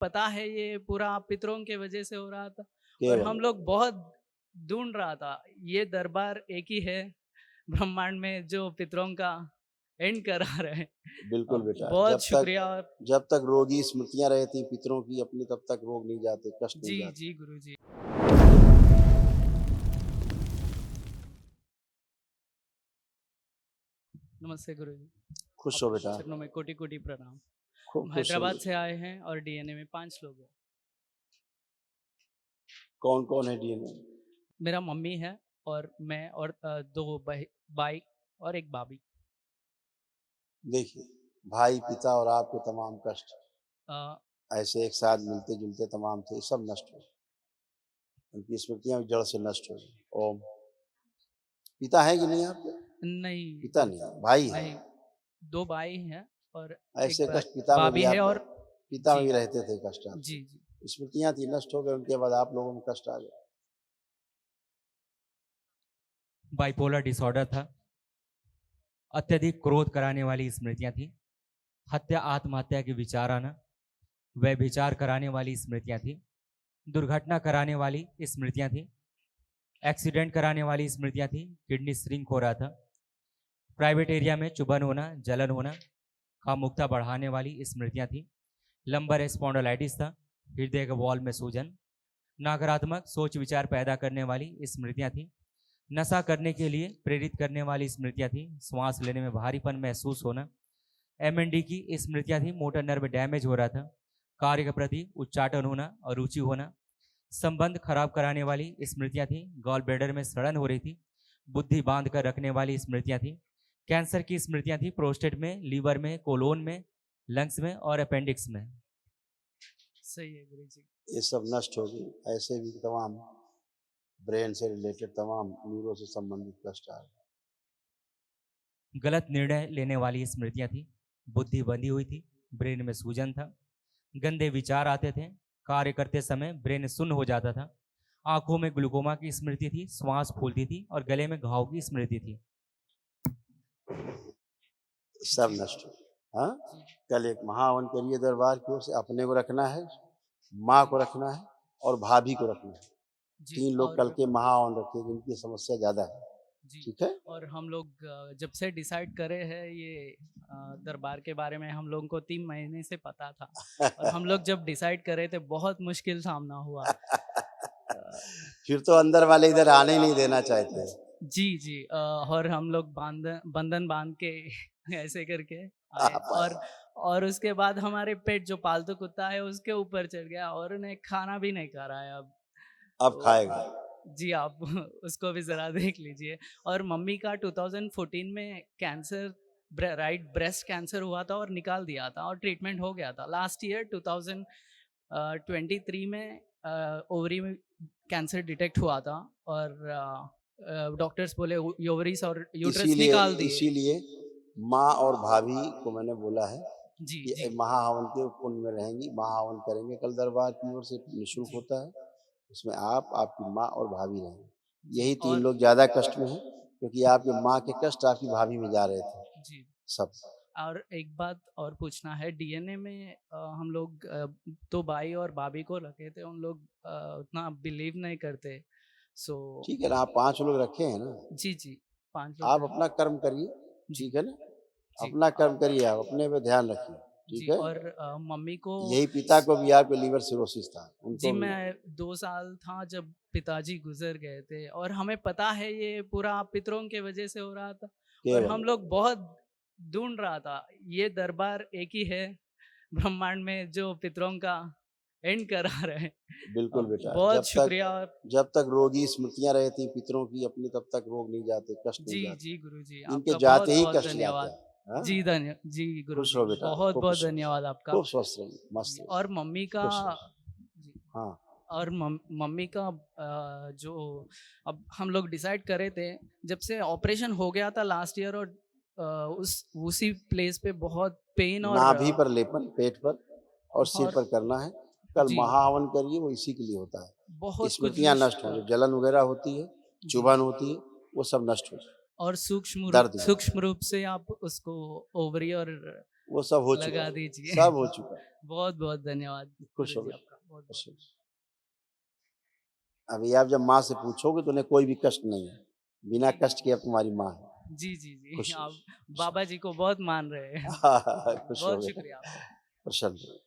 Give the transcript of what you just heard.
पता है ये पूरा पितरों के वजह से हो रहा था, और केवल हम लोग बहुत ढूंढ रहा था। ये दरबार एक ही है ब्रह्मांड में जो पितरों का एंड करा रहे। बिल्कुल बेटा, बहुत शुक्रिया। जब तक रोगी स्मृतियां रहती पितरों की अपनी, तब तक रोग नहीं जाते, कष्ट नहीं जी जाते। जी गुरु जी। नमस्ते गुरु जी। खुश हो बेटा, चरणों में कोटि कोटि प्रणाम। खूब हम खुश हो। हैदराबाद से आए हैं और डीएनए में 5 लोग हैं। कौन कौन है डीएनए? मेरा मम्मी है और मैं और 2 भाई और एक भाभी। देखिए, भाई पिता और आपके तमाम कष्ट अ, ऐसे एक साथ मिलते जुलते तमाम थे, सब नष्ट हो, उनकी स्मृतियां जड़ से नष्ट हो। ओम। पिता है कि नहीं आपके? नहीं पिता नहीं है, भाई है। नहीं, 2 भाई हैं और एक ऐसे कष्ट पिता में भी भाभी है। आपके, और पिता में जी भी रहते थे कष्ट जी आपके। जी। स्मृतियां थी, नष्ट हो गए, उनके बाद आप लोगों में कष्ट आ गए। बाइपोलर डिसऑर्डर था, अत्यधिक क्रोध कराने वाली स्मृतियां थी, हत्या आत्महत्या के विचार आना, व्यभिचार कराने वाली स्मृतियां थी, दुर्घटना कराने वाली स्मृतियां थी, एक्सीडेंट कराने वाली स्मृतियां थी, किडनी श्रिंक हो रहा था, प्राइवेट एरिया में चुभन होना, जलन होना, कामुकता बढ़ाने वाली स्मृतियां थी, लंबर स्पॉन्डिलाइटिस था, हृदय के वॉल में सूजन, नकारात्मक सोच विचार पैदा करने वाली स्मृतियां थी, नशा करने के लिए प्रेरित करने वाली स्मृतियां थी, श्वास लेने में भारीपन महसूस होना, एमएनडी की स्मृतियां थी, मोटर नर्व डैमेज हो रहा था, कार्य के प्रति उच्चाटन होना, अरुचि होना, संबंध खराब कराने वाली स्मृतियां थी, गॉल ब्लैडर में सड़न हो रही थी, बुद्धि बांध कर रखने वाली स्मृतियां थी, कैंसर की स्मृतियां थी, प्रोस्टेट में, लीवर में, कोलोन में, लंग्स में और अपेंडिक्स में। सही है गुरु जी। ये सब नष्ट हो गई। ऐसे भी तमाम ब्रेन से रिलेटेड तमाम न्यूरो से संबंधित कष्ट आ गए। गलत निर्णय लेने वाली स्मृतियां थी, बुद्धि बंधी हुई थी, ब्रेन में सूजन था, गंदे विचार आते थे, कार्य करते समय ब्रेन सुन्न हो जाता था, आंखों में ग्लूकोमा की स्मृति थी, श्वास फूलती थी और गले में घाव की स्मृति थी। सब नष्ट हो। हाँ, कल एक महावन करिए दरबार की ओर से। अपने को रखना है, माँ को रखना है और भाभी को रखना है। 3 लोग कल के महावन रखिए जिनकी समस्या ज्यादा है। ठीक है। और हम लोग जब से डिसाइड करे हैं ये दरबार के बारे में, हम लोगों को 3 महीने से पता था। और हम लोग जब डिसाइड करे थे बहुत मुश्किल सामना हुआ। फिर तो अंदर वाले इधर आने ही नहीं देना चाहते। जी जी। और हम लोग बंधन बांध के ऐसे करके आए। और उसके बाद हमारे पेट जो पालतू कुत्ता है उसके ऊपर चढ़ गया और उन्हें खाना भी नहीं खा रहा है अब खाएगा। जी आप उसको भी जरा देख लीजिए। और मम्मी का 2014 में कैंसर, राइट ब्रेस्ट कैंसर हुआ था और निकाल दिया था और ट्रीटमेंट हो गया था। लास्ट ईयर 2023 में ओवरी में कैंसर डिटेक्ट हुआ था और डॉक्टर्स बोले ओवरीज और यूट्रस निकाल दिए। इसीलिए माँ और भाभी को मैंने बोला है जी कि जी। महाहवन के कुंड में रहेंगी, महाहवन करेंगे कल दरबार की ओर से, निःशुल्क होता है। उसमें आप, आपकी माँ और भाभी रहेंगे। यही 3 लोग ज्यादा कष्ट में हैं क्योंकि आपकी माँ के कष्ट आपकी भाभी में जा रहे थे जी सब। और एक बात और पूछना है, डीएनए में हम लोग 2 भाई और भाभी को रखे थे, उन लोग उतना बिलीव नहीं करते। सो ठीक है ना, आप 5 लोग रखे हैं ना। जी जी 5 लोग आप अपना कर्म करिए, ठीक है ना। जी। अपना कर्म करिए, आप अपने पे ध्यान रखिए, ठीक जी। है। और मम्मी को यही पिता को भी आपके लीवर सिरोसिस था, जी उनको भी। मैं 2 साल था जब पिताजी गुजर गए थे और हमें पता है ये पूरा पितरों के वजह से हो रहा था। और हम लोग बहुत ढूंढ रहा था। ये दरबार एक ही है ब्रह्मांड में जो पितरों का एंड करा रहे। बिल्कुल बेटा, बहुत शुक्रिया। जब तक रोगी स्मृतियां रहती पितरों की अपनी, तब तक रोग नहीं जाते, कष्ट नहीं जी जाते। जी गुरु जी, इनके आपका जाते बहुत ही बहुत कष्ट जाते धन्यवाद। हैं। हाँ? जी गुरु खुश जी, रहो बेटा, बहुत खूब बहुत खुश रहो, धन्यवाद आपका। खूब स्वस्थ रहिए, मस्त रहिए, और मम्मी का खुश रहिए। जी, हाँ, और मम्मी का जो अब हम लोग डिसाइड करे थे जब से ऑपरेशन हो गया था लास्ट ईयर। और उसी प्लेस पे बहुत पेन और नाभि पर लेपन, पेट पर और सिर और पर करना है। कल जी महाहवन करिए, वो इसी के लिए होता है। बहुत कुछ स्मृतियां नष्ट हो, जो जलन वगैरह होती है, चुभन होती है, वो सब नष्ट हो जाए। और दर्द सूक्ष्म रूप से आप उसको ओवरी और वो सब हो चुका लगा है, दीजिए। सब हो चुका है। बहुत बहुत धन्यवाद खुश हो गुरुजी गए। आपका, बहुत खुश हो गए। अभी आप जब माँ से पूछोगे तो उन्हें कोई भी कष्ट नहीं है, बिना कष्ट के अब तुम्हारी माँ है। जी जी जी खुश आप बाबा जी को बहुत मान रहे हैं। खुश हो बहुत गए, शुक्रिया आपका। प्रसन्न।